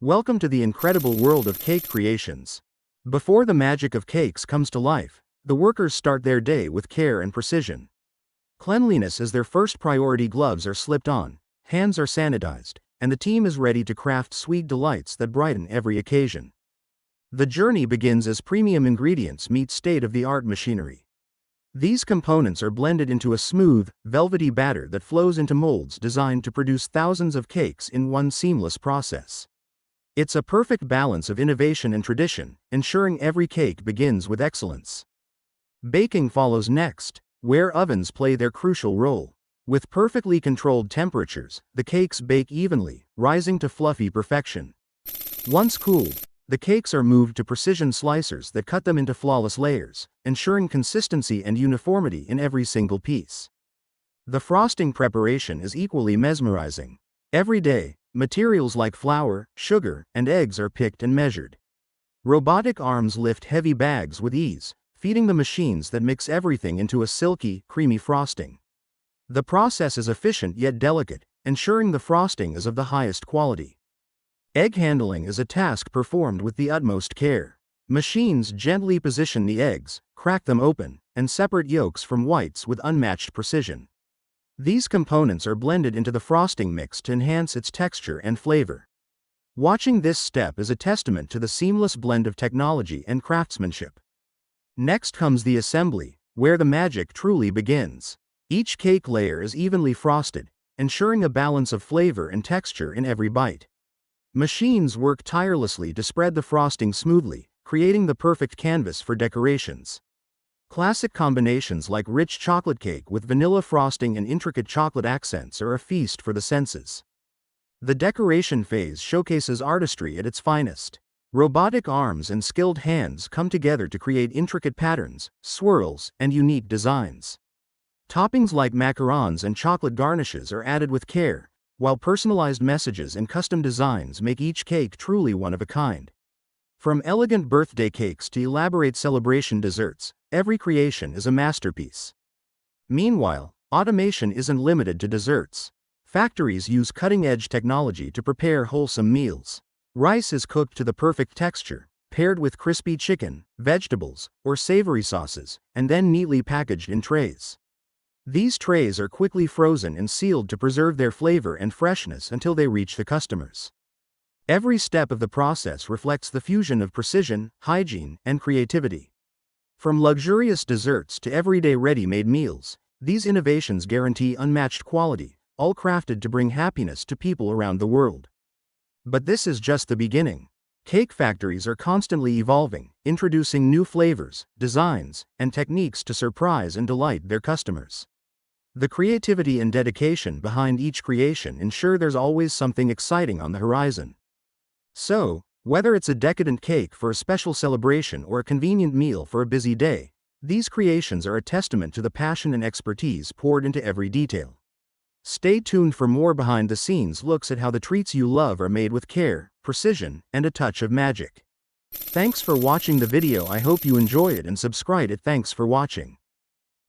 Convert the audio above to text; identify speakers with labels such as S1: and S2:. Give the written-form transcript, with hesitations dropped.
S1: Welcome to the incredible world of cake creations. Before the magic of cakes comes to life, the workers start their day with care and precision. Cleanliness is their first priority. Gloves are slipped on, hands are sanitized, and the team is ready to craft sweet delights that brighten every occasion. The journey begins as premium ingredients meet state-of-the-art machinery. These components are blended into a smooth, velvety batter that flows into molds designed to produce thousands of cakes in one seamless process. It's a perfect balance of innovation and tradition, ensuring every cake begins with excellence. Baking follows next, where ovens play their crucial role. With perfectly controlled temperatures, the cakes bake evenly, rising to fluffy perfection. Once cooled, the cakes are moved to precision slicers that cut them into flawless layers, ensuring consistency and uniformity in every single piece. The frosting preparation is equally mesmerizing. Every day, materials like flour, sugar, and eggs are picked and measured. Robotic arms lift heavy bags with ease, feeding the machines that mix everything into a silky, creamy frosting. The process is efficient yet delicate, ensuring the frosting is of the highest quality. Egg handling is a task performed with the utmost care. Machines gently position the eggs, crack them open, and separate yolks from whites with unmatched precision. These components are blended into the frosting mix to enhance its texture and flavor. Watching this step is a testament to the seamless blend of technology and craftsmanship. Next comes the assembly, where the magic truly begins. Each cake layer is evenly frosted, ensuring a balance of flavor and texture in every bite. Machines work tirelessly to spread the frosting smoothly, creating the perfect canvas for decorations. Classic combinations like rich chocolate cake with vanilla frosting and intricate chocolate accents are a feast for the senses. The decoration phase showcases artistry at its finest. Robotic arms and skilled hands come together to create intricate patterns, swirls, and unique designs. Toppings like macarons and chocolate garnishes are added with care, while personalized messages and custom designs make each cake truly one of a kind. From elegant birthday cakes to elaborate celebration desserts, every creation is a masterpiece. Meanwhile, automation isn't limited to desserts. Factories use cutting-edge technology to prepare wholesome meals. Rice is cooked to the perfect texture, paired with crispy chicken, vegetables, or savory sauces, and then neatly packaged in trays. These trays are quickly frozen and sealed to preserve their flavor and freshness until they reach the customers. Every step of the process reflects the fusion of precision, hygiene, and creativity. From luxurious desserts to everyday ready-made meals, these innovations guarantee unmatched quality, all crafted to bring happiness to people around the world. But this is just the beginning. Cake factories are constantly evolving, introducing new flavors, designs, and techniques to surprise and delight their customers. The creativity and dedication behind each creation ensure there's always something exciting on the horizon. So, whether it's a decadent cake for a special celebration or a convenient meal for a busy day, these creations are a testament to the passion and expertise poured into every detail. Stay tuned for more behind-the-scenes looks at how the treats you love are made with care, precision, and a touch of magic. Thanks for watching the video. I hope you enjoy it and subscribe it. Thanks for watching.